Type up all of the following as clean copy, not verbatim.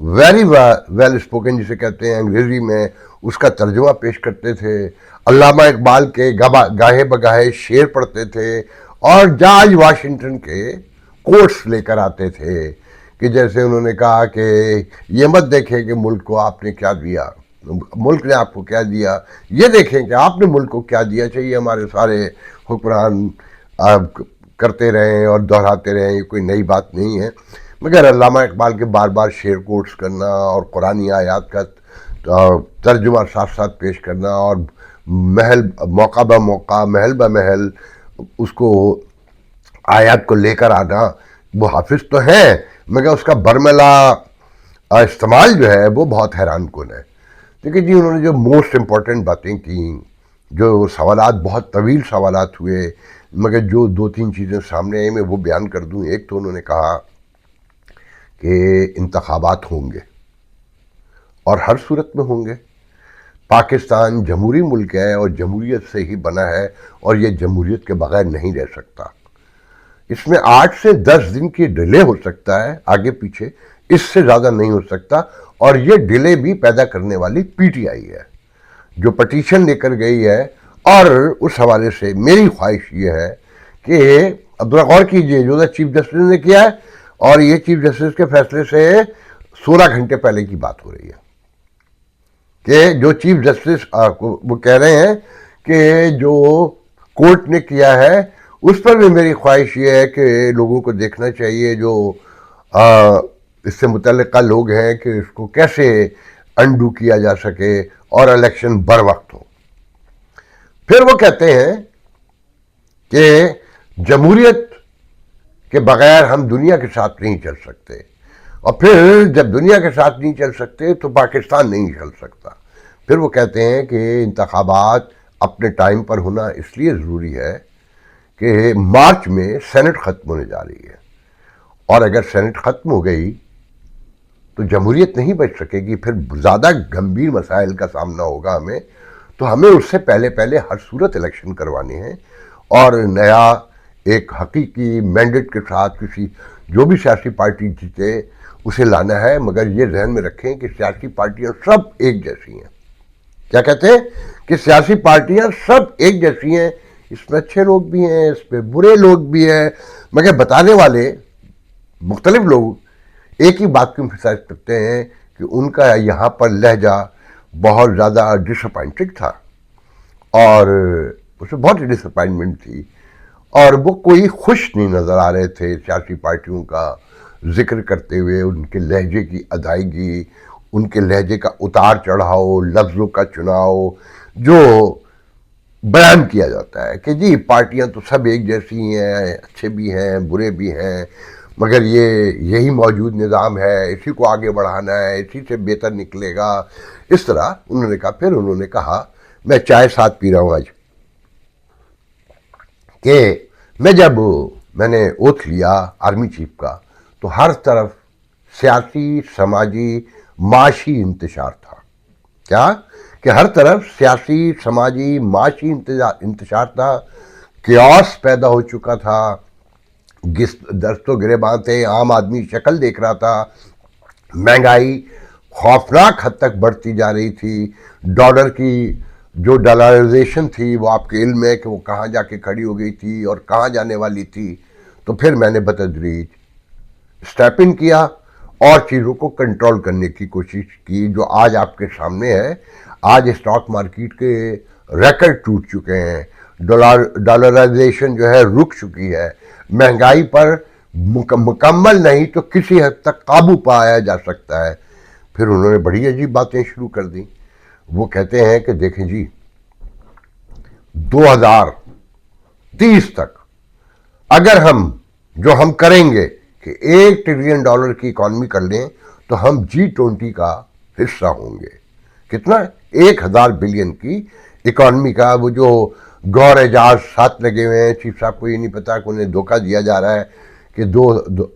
Very well spoken جسے کہتے ہیں انگریزی میں، اس کا ترجمہ پیش کرتے تھے، علامہ اقبال کے گاہے بگاہے شعر پڑھتے تھے، اور جارج واشنگٹن کے کوٹس لے کر آتے تھے کہ جیسے انہوں نے کہا کہ یہ مت دیکھیں کہ ملک کو آپ نے کیا دیا، ملک نے آپ کو کیا دیا، یہ دیکھیں کہ آپ نے ملک کو کیا دیا. چاہیے ہمارے سارے حکمران کرتے رہیں اور دہراتے رہیں، یہ کوئی نئی بات نہیں ہے. مگر علامہ اقبال کے بار بار شعر کوٹس کرنا اور قرآنی آیات کا ترجمہ ساتھ ساتھ پیش کرنا، اور محل موقع بہ موقع، محل بہ محل اس کو آیات کو لے کر آنا. وہ حافظ تو ہیں مگر اس کا برملا استعمال جو ہے وہ بہت حیران کن ہے. دیکھیں جی، انہوں نے جو موسٹ امپورٹنٹ باتیں کیں، جو سوالات بہت طویل سوالات ہوئے، مگر جو دو تین چیزیں سامنے آئی میں وہ بیان کر دوں. ایک تو انہوں نے کہا کہ انتخابات ہوں گے اور ہر صورت میں ہوں گے. پاکستان جمہوری ملک ہے اور جمہوریت سے ہی بنا ہے، اور یہ جمہوریت کے بغیر نہیں رہ سکتا. اس میں 8 سے 10 دن کی ڈیلے ہو سکتا ہے آگے پیچھے، اس سے زیادہ نہیں ہو سکتا. اور یہ ڈیلے بھی پیدا کرنے والی پی ٹی آئی ہے جو پٹیشن لے کر گئی ہے. اور اس حوالے سے میری خواہش یہ ہے کہ اب ذرا غور کیجئے جو چیف جسٹس نے کیا ہے، اور یہ چیف جسٹس کے فیصلے سے 16 گھنٹے پہلے کی بات ہو رہی ہے کہ جو چیف جسٹس وہ کہہ رہے ہیں کہ جو کورٹ نے کیا ہے اس پر بھی میری خواہش یہ ہے کہ لوگوں کو دیکھنا چاہیے، جو اس سے متعلقہ لوگ ہیں، کہ اس کو کیسے انڈو کیا جا سکے اور الیکشن بر وقت ہو. پھر وہ کہتے ہیں کہ جمہوریت کے بغیر ہم دنیا کے ساتھ نہیں چل سکتے، اور پھر جب دنیا کے ساتھ نہیں چل سکتے تو پاکستان نہیں چل سکتا. پھر وہ کہتے ہیں کہ انتخابات اپنے ٹائم پر ہونا اس لیے ضروری ہے کہ مارچ میں سینٹ ختم ہونے جا رہی ہے، اور اگر سینٹ ختم ہو گئی تو جمہوریت نہیں بچ سکے گی. پھر زیادہ گمبھیر مسائل کا سامنا ہوگا ہمیں، تو ہمیں اس سے پہلے ہر صورت الیکشن کروانے ہیں، اور نیا ایک حقیقی مینڈیٹ کے ساتھ کسی جو بھی سیاسی پارٹی جیتے اسے لانا ہے. مگر یہ ذہن میں رکھیں کہ سیاسی پارٹیاں سب ایک جیسی ہیں. کیا کہتے ہیں کہ سیاسی پارٹیاں سب ایک جیسی ہیں، اس میں اچھے لوگ بھی ہیں، اس میں برے لوگ بھی ہیں، مگر بتانے والے مختلف لوگ ایک ہی بات کو امفسائز کرتے ہیں کہ ان کا یہاں پر لہجہ بہت زیادہ ڈس اپوائنٹڈ تھا، اور اسے بہت ڈس اپوائنٹمنٹ تھی، اور وہ کوئی خوش نہیں نظر آ رہے تھے سیاسی پارٹیوں کا ذکر کرتے ہوئے. ان کے لہجے کی ادائیگی، ان کے لہجے کا اتار چڑھاؤ، لفظوں کا چناؤ جو بیان کیا جاتا ہے کہ جی پارٹیاں تو سب ایک جیسی ہیں، اچھے بھی ہیں برے بھی ہیں، مگر یہی موجود نظام ہے، اسی کو آگے بڑھانا ہے، اسی سے بہتر نکلے گا. اس طرح انہوں نے کہا. پھر انہوں نے کہا، میں چائے ساتھ پی رہا ہوں آج، کہ میں نے اوتھ لیا آرمی چیف کا تو ہر طرف سیاسی، سماجی، معاشی انتشار تھا. کیا کہ ہر طرف سیاسی، سماجی، معاشی انتشار تھا. کیاس پیدا ہو چکا تھا، دست و گریباں تھے، عام آدمی شکل دیکھ رہا تھا. مہنگائی خوفناک حد تک بڑھتی جا رہی تھی. ڈالر کی جو ڈالرائزیشن تھی وہ آپ کے علم ہے کہ وہ کہاں جا کے کھڑی ہو گئی تھی اور کہاں جانے والی تھی. تو پھر میں نے بتدریج اسٹیپ ان کیا اور چیزوں کو کنٹرول کرنے کی کوشش کی، جو آج آپ کے سامنے ہے. آج اسٹاک مارکیٹ کے ریکارڈ ٹوٹ چکے ہیں، ڈالرائزیشن جو ہے رک چکی ہے، مہنگائی پر مکمل نہیں تو کسی حد تک قابو پایا جا سکتا ہے. پھر انہوں نے بڑی عجیب باتیں شروع کر دیں. وہ کہتے ہیں کہ دیکھیں جی 2030 تک اگر ہم کریں گے کہ $1 ٹریلین کی اکانومی کر لیں تو ہم G20 کا حصہ ہوں گے. کتنا؟ 1000 بلین کی اکانومی کا. وہ جو گور اعجاز ساتھ لگے ہوئے ہیں، چیف صاحب کو یہ نہیں پتا کہ انہیں دھوکہ دیا جا رہا ہے کہ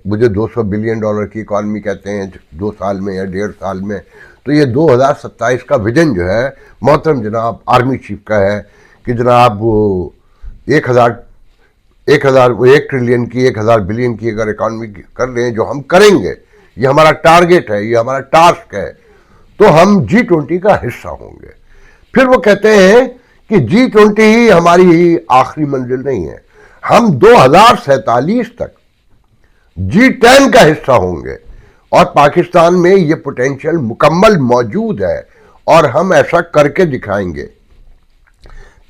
مجھے $200 بلین کی اکانومی کہتے ہیں 2 سال میں یا 1.5 سال میں. تو یہ 2027 کا ویژن جو ہے محترم جناب آرمی چیف کا ہے کہ جناب 1 ٹریلین کی 1000 بلین کی اگر اکانومی کر لیں جو ہم کریں گے یہ ہمارا ٹارگٹ ہے، یہ ہمارا ٹاسک ہے، تو ہم G20 کا حصہ ہوں گے۔ پھر وہ کہتے ہیں کہ G20 ہی ہماری آخری منزل نہیں ہے، ہم 2047 تک G10 کا حصہ ہوں گے، اور پاکستان میں یہ پوٹینشل مکمل موجود ہے اور ہم ایسا کر کے دکھائیں گے۔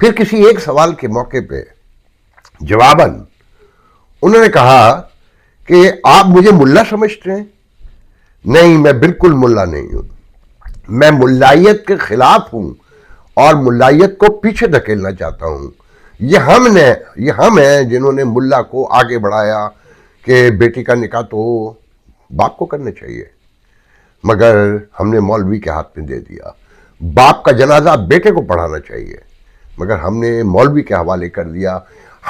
پھر کسی ایک سوال کے موقع پہ جواباً انہوں نے کہا کہ آپ مجھے ملا سمجھتے ہیں؟ نہیں، میں بالکل ملا نہیں ہوں، میں ملائیت کے خلاف ہوں اور ملائیت کو پیچھے دھکیلنا چاہتا ہوں۔ یہ ہم ہیں جنہوں نے ملا کو آگے بڑھایا کہ بیٹی کا نکاح تو باپ کو کرنا چاہیے، مگر ہم نے مولوی کے ہاتھ میں دے دیا۔ باپ کا جنازہ بیٹے کو پڑھانا چاہیے، مگر ہم نے مولوی کے حوالے کر دیا۔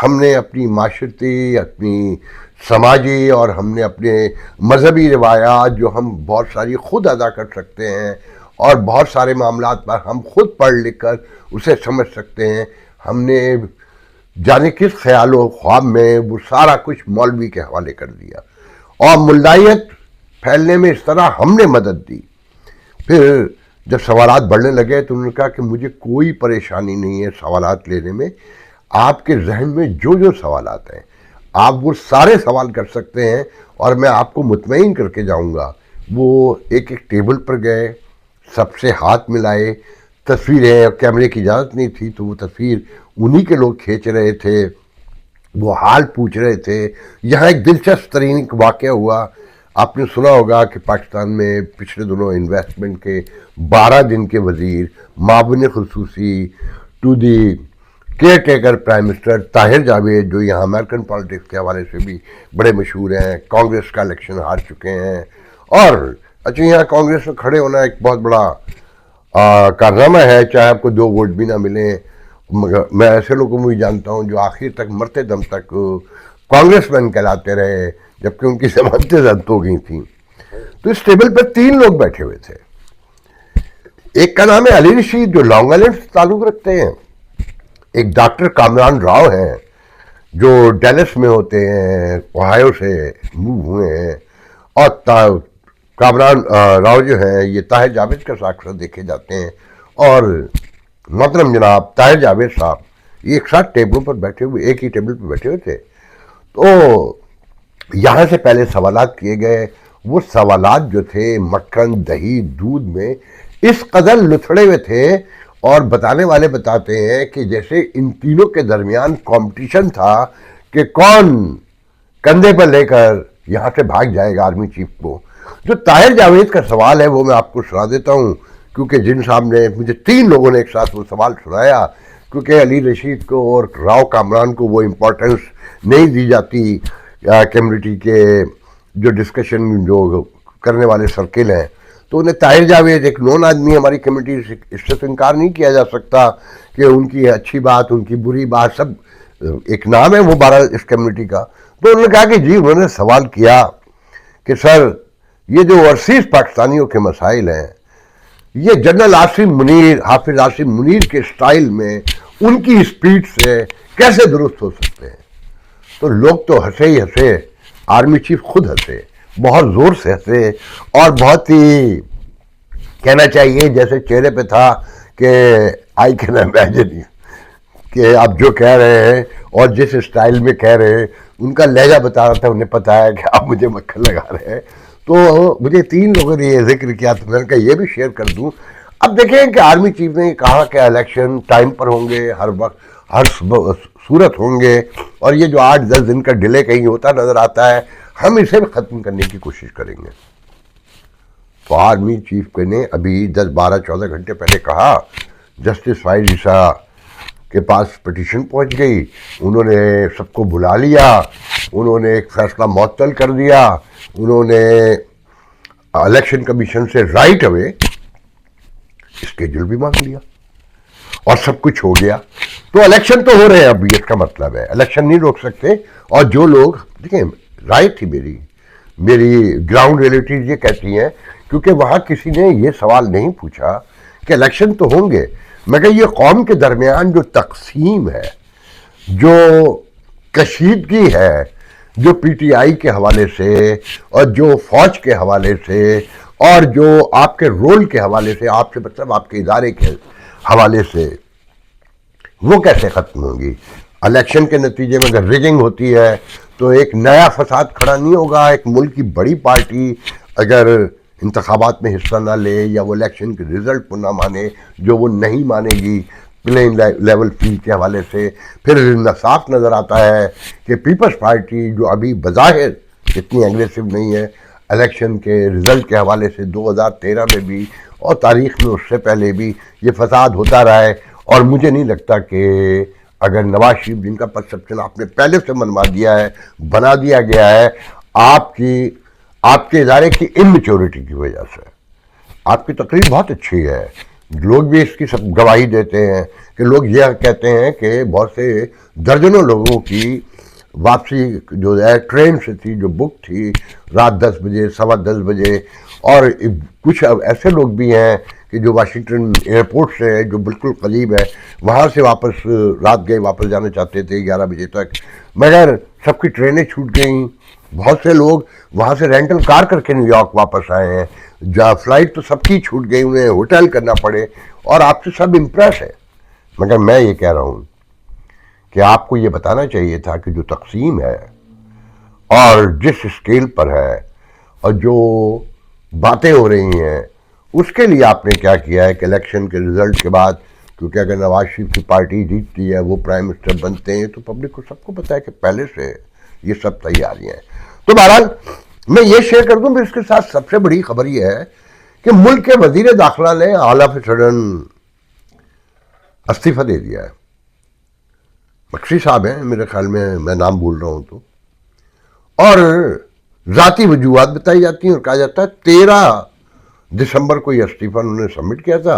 ہم نے اپنی معاشرتی، اپنی سماجی اور ہم نے اپنے مذہبی روایات جو ہم بہت ساری خود ادا کر سکتے ہیں اور بہت سارے معاملات پر ہم خود پڑھ لکھ کر اسے سمجھ سکتے ہیں، ہم نے جانے کس خیال و خواب میں وہ سارا کچھ مولوی کے حوالے کر دیا، اور ملائیت پھیلنے میں اس طرح ہم نے مدد دی۔ پھر جب سوالات بڑھنے لگے تو انہوں نے کہا کہ مجھے کوئی پریشانی نہیں ہے سوالات لینے میں، آپ کے ذہن میں جو سوالات ہیں آپ وہ سارے سوال کر سکتے ہیں اور میں آپ کو مطمئن کر کے جاؤں گا۔ وہ ایک ٹیبل پر گئے، سب سے ہاتھ ملائے، تصویریں، کیمرے کی اجازت نہیں تھی تو وہ تصویر انہی کے لوگ کھینچ رہے تھے، وہ حال پوچھ رہے تھے۔ یہاں ایک دلچسپ ترین واقعہ ہوا، آپ نے سنا ہوگا کہ پاکستان میں پچھلے دنوں انویسٹمنٹ کے 12 دن کے وزیر، معاون خصوصی to the caretaker prime minister Tahir Javed, جو یہاں امریکن پالیٹکس کے حوالے سے بھی بڑے مشہور ہیں، کانگریس کا الیکشن ہار چکے ہیں، اور اچھا یہاں کانگریس میں کھڑے ہونا ایک بہت بڑا کارنامہ ہے، چاہے آپ کو 2 ووٹ بھی نہ ملیں، مگر میں ایسے لوگوں کو بھی جانتا ہوں جو آخر تک مرتے دم تک کانگریس مین کہلاتے رہے جبکہ ان کی ضمانتیں رد ہو گئی تھیں۔ تو اس ٹیبل پر 3 لوگ بیٹھے ہوئے تھے، ایک کا نام ہے علی رشید جو لانگ آئلینڈ سے تعلق رکھتے ہیں، ایک ڈاکٹر کامران راؤ ہیں جو ڈیلس میں ہوتے ہیں، اوہایو سے موو ہوئے ہیں، اور کامران راؤ جو ہیں یہ طاہر جاوید کا ساکشہ دیکھے جاتے ہیں، اور محترم جناب طاہر جاوید صاحب یہ ایک ساتھ ٹیبلوں پر بیٹھے ہوئے، ایک ہی ٹیبل پر بیٹھے ہوئے تھے۔ تو یہاں سے پہلے سوالات کیے گئے، وہ سوالات جو تھے مکھن دہی دودھ میں اس قدر لتھڑے ہوئے تھے، اور بتانے والے بتاتے ہیں کہ جیسے ان تینوں کے درمیان کمپٹیشن تھا کہ کون کندھے پر لے کر یہاں سے بھاگ جائے گا آرمی چیف کو۔ جو طاہر جاوید کا سوال ہے وہ میں آپ کو سنا دیتا ہوں، کیونکہ جن صاحب نے مجھے 3 لوگوں نے ایک ساتھ وہ سوال سنایا، کیونکہ علی رشید کو اور راؤ کامران کو وہ امپورٹنس نہیں دی جاتی کمیونٹی کے جو ڈسکشن جو کرنے والے سرکل ہیں، تو انہیں طاہر جاوید ایک نون آدمی ہماری کمیونٹی سے، اس سے تو انکار نہیں کیا جا سکتا کہ ان کی اچھی بات، ان کی بری بات، سب ایک نام ہے وہ بہرحال اس کمیونٹی کا۔ تو انہوں نے کہا کہ جی، انہوں نے سوال کیا کہ سر یہ جو اوورسیز پاکستانیوں کے مسائل ہیں یہ جنرل عاصم منیر، حافظ عاصم منیر کے سٹائل میں ان کی اسپیڈ سے کیسے درست ہو سکتے ہیں؟ تو لوگ تو ہنسے ہی ہنسے، آرمی چیف خود ہنسے، بہت زور سے ہنسے، اور بہت ہی کہنا چاہیے جیسے چہرے پہ تھا کہ آئی کین امیجن کہ آپ جو کہہ رہے ہیں اور جس اسٹائل میں کہہ رہے ہیں ان کا لہجہ بتا رہا تھا، انہیں پتا ہے کہ آپ مجھے مکھن لگا رہے ہیں۔ تو مجھے 3 لوگوں نے یہ ذکر کیا تو میں نے کہا یہ بھی شیئر کر دوں۔ اب دیکھیں کہ آرمی چیف نے کہا کہ الیکشن ٹائم پر ہوں گے، ہر وقت ہر صورت ہوں گے، اور یہ جو 8-10 دن کا ڈیلے کہیں ہوتا نظر آتا ہے، ہم اسے بھی ختم کرنے کی کوشش کریں گے۔ تو آرمی چیف نے ابھی 10-12-14 گھنٹے پہلے کہا، جسٹس فائز عیسیٰ کے پاس پٹیشن پہنچ گئی، انہوں نے سب کو بلا لیا، انہوں نے ایک فیصلہ معطل کر دیا، انہوں نے الیکشن کمیشن سے رائٹ اوے اسکیجول بھی مانگ لیا، اور سب کچھ ہو گیا۔ تو الیکشن تو ہو رہے ہیں، اب اس کا مطلب ہے الیکشن نہیں روک سکتے۔ اور جو لوگ دیکھیں، رائے تھی میری گراؤنڈ ریلیٹیز یہ کہتی ہیں، کیونکہ وہاں کسی نے یہ سوال نہیں پوچھا کہ الیکشن تو ہوں گے، مگر یہ قوم کے درمیان جو تقسیم ہے، جو کشیدگی ہے، جو پی ٹی آئی کے حوالے سے اور جو فوج کے حوالے سے اور جو آپ کے رول کے حوالے سے، آپ سے مطلب آپ کے ادارے کے حوالے سے، وہ کیسے ختم ہوں گی؟ الیکشن کے نتیجے میں اگر ریگنگ ہوتی ہے تو ایک نیا فساد کھڑا نہیں ہوگا. ایک ملک کی بڑی پارٹی اگر انتخابات میں حصہ نہ لے یا وہ الیکشن کے رزلٹ کو نہ مانے، جو وہ نہیں مانے گی پلین لیول فیلڈ کے حوالے سے، پھر صاف نظر آتا ہے کہ پیپلز پارٹی جو ابھی بظاہر اتنی اگریسو نہیں ہے، الیکشن کے رزلٹ کے حوالے سے 2013 میں بھی اور تاریخ میں اس سے پہلے بھی یہ فساد ہوتا رہا ہے. اور مجھے نہیں لگتا کہ اگر نواز شریف جن کا پرسپشن آپ نے پہلے سے منوا دیا ہے، بنا دیا گیا ہے آپ کے ادارے کی اممیچورٹی کی وجہ سے. آپ کی تقریر بہت اچھی ہے، لوگ بھی اس کی سب گواہی دیتے ہیں کہ لوگ یہ کہتے ہیں کہ بہت سے درجنوں لوگوں کی واپسی جو ہے ٹرین سے تھی، جو بک تھی رات 10 بجے 10:15 اور کچھ ایسے لوگ بھی ہیں کہ جو واشنگٹن ایئرپورٹ سے جو بالکل قریب ہے وہاں سے واپس رات گئے، واپس جانا چاہتے تھے 11 بجے تک، مگر سب کی ٹرینیں چھوٹ گئیں. بہت سے لوگ وہاں سے رینٹل کار کر کے نیو یارک واپس آئے ہیں، جہاں فلائٹ تو سب کی چھوٹ گئی، انہیں ہوٹل کرنا پڑے، اور آپ سے سب امپریس ہے. مگر میں یہ کہہ رہا ہوں کہ آپ کو یہ بتانا چاہیے تھا کہ جو تقسیم ہے اور جس اسکیل پر ہے اور جو باتیں ہو رہی ہیں اس کے لیے آپ نے کیا کیا ہے کہ الیکشن کے رزلٹ کے بعد، کیونکہ اگر نواز شریف کی پارٹی جیتتی ہے، وہ پرائم منسٹر بنتے ہیں، تو پبلک کو سب کو پتہ ہے کہ پہلے سے یہ سب تیاریاں ہیں. تو بہرحال میں یہ شیئر کر دوں، پھر اس کے ساتھ سب سے بڑی خبر یہ ہے کہ ملک کے وزیر داخلہ نے آل آف اے سڈن استعفیٰ دے دیا ہے. مکسی صاحب ہیں میرے خیال میں نام بھول رہا ہوں تو، اور ذاتی وجوہات بتائی جاتی ہیں اور کہا جاتا ہے 13 دسمبر کو یہ استعفیٰ انہوں نے سبمٹ کیا تھا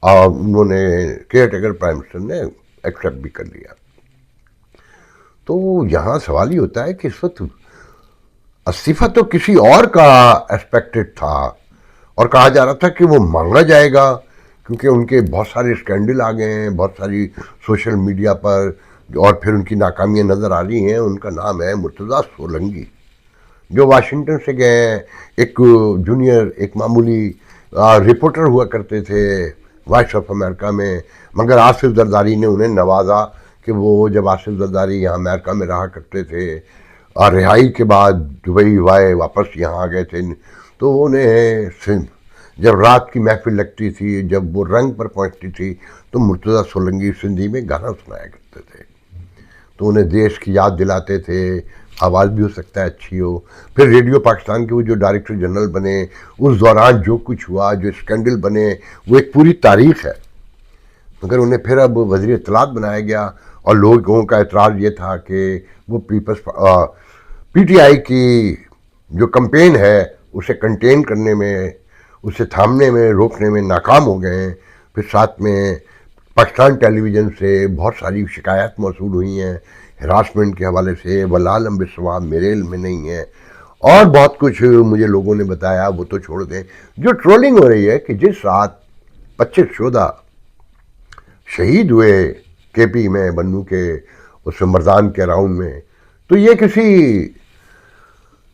اور انہوں نے کیئر ٹیکر پرائم منسٹر نے ایکسیپٹ بھی کر لیا. تو یہاں سوال یہ ہوتا ہے کہ اس وقت استعفیٰ تو کسی اور کا ایکسپیکٹڈ تھا اور کہا جا رہا تھا کہ وہ مانگا جائے گا، کیونکہ ان کے بہت سارے اسکینڈل آ گئے ہیں بہت ساری سوشل میڈیا پر، اور پھر ان کی ناکامیاں نظر آ رہی ہیں. ان کا نام ہے مرتضیٰ سولنگی، جو واشنگٹن سے گئے ہیں، ایک جونیئر ایک معمولی رپورٹر ہوا کرتے تھے وائس آف امریکہ میں، مگر آصف زرداری نے انہیں نوازا کہ وہ جب آصف زرداری یہاں امریکہ میں رہا کرتے تھے اور رہائی کے بعد دبئی وائے واپس یہاں آ گئے تھے، تو انہیں جب رات کی محفل لگتی تھی، جب وہ رنگ پر پہنچتی تھی، تو مرتضیٰ سولنگی سندھی میں گانا سنایا کرتے تھے. تو انہیں دیش کی یاد دلاتے تھے، آواز بھی ہو سکتا ہے اچھی ہو. پھر ریڈیو پاکستان کے وہ جو ڈائریکٹر جنرل بنے، اس دوران جو کچھ ہوا، جو اسکینڈل بنے، وہ ایک پوری تاریخ ہے. مگر انہیں پھر اب وزیر اطلاعات بنایا گیا، اور لوگوں کا اعتراض یہ تھا کہ وہ پی ٹی آئی کی جو کمپین ہے اسے کنٹین کرنے میں، اسے تھامنے میں، روکنے میں ناکام ہو گئے ہیں. پھر ساتھ میں پاکستان ٹیلی ویژن سے بہت ساری شکایات موصول ہوئی ہیں ہراسمنٹ کے حوالے سے، والعالم بالصواب میرے علم میں نہیں ہے، اور بہت کچھ مجھے لوگوں نے بتایا. وہ تو چھوڑ دیں، جو ٹرولنگ ہو رہی ہے کہ جس رات 25 شہدا شہید ہوئے کے پی میں، بنو کے اس مردان کے راؤنڈ میں، تو یہ کسی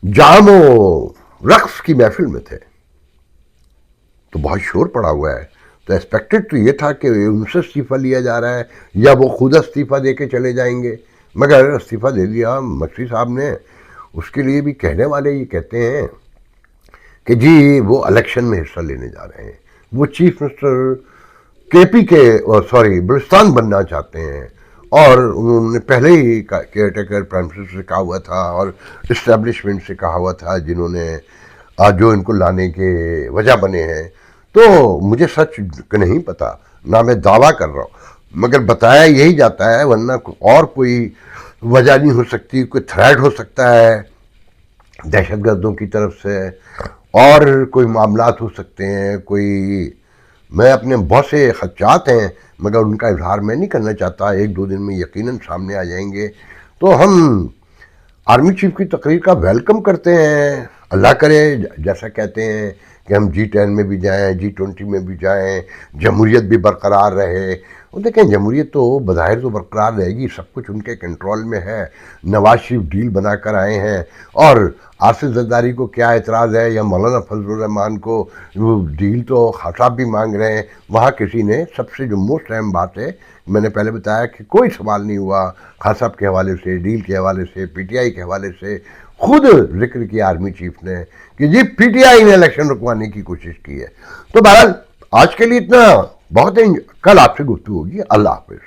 جام و رقص کی محفل میں تھے، تو بہت شور پڑا ہوا ہے. تو ایکسپیکٹڈ تو یہ تھا کہ ان سے استعفیٰ لیا جا رہا ہے یا وہ خود استعفیٰ دے کے چلے جائیں گے، مگر استعفیٰ دے دیا مکسی صاحب نے. اس کے لیے بھی کہنے والے یہ کہتے ہیں کہ جی وہ الیکشن میں حصہ لینے جا رہے ہیں، وہ چیف منسٹر کے پی کے بلوچستان بننا چاہتے ہیں، اور انہوں نے پہلے ہی کیئر ٹیکر پرائم منسٹر سے کہا ہوا تھا اور اسٹیبلشمنٹ سے کہا ہوا تھا جنہوں نے جو ان کو لانے کے وجہ بنے ہیں. تو مجھے سچ نہیں پتا، نہ میں دعویٰ کر رہا ہوں، مگر بتایا یہی جاتا ہے، ورنہ اور کوئی وجہ نہیں ہو سکتی. کوئی تھریٹ ہو سکتا ہے دہشت گردوں کی طرف سے، اور کوئی معاملات ہو سکتے ہیں. میں اپنے بہت سے خدشات ہیں مگر ان کا اظہار میں نہیں کرنا چاہتا، 1-2 دن میں یقیناً سامنے آ جائیں گے. تو ہم آرمی چیف کی تقریر کا ویلکم کرتے ہیں. اللہ کرے، جیسا کہتے ہیں کہ ہم G10 میں بھی جائیں, G20 میں بھی جائیں, جمہوریت بھی برقرار رہے. وہ دیکھیں جمہوریت تو بظاہر تو برقرار رہے گی, سب کچھ ان کے کنٹرول میں ہے. نواز شریف ڈیل بنا کر آئے ہیں, اور آصف زرداری کو کیا اعتراض ہے, یا مولانا فضل الرحمان کو وہ ڈیل تو خان صاحب بھی مانگ رہے ہیں. وہاں کسی نے سب سے جو موسٹ اہم بات ہے, میں نے پہلے بتایا کہ کوئی سوال نہیں ہوا خان صاحب کے حوالے سے, ڈیل کے حوالے سے, پی ٹی آئی کے حوالے سے. خود ذکر کیا آرمی چیف نے کہ جی پی ٹی آئی نے الیکشن رکوانے کی کوشش کی ہے. تو بہرحال آج کے لیے اتنا بہت ہے, کل آپ سے گفتگو ہوگی. اللہ حافظ.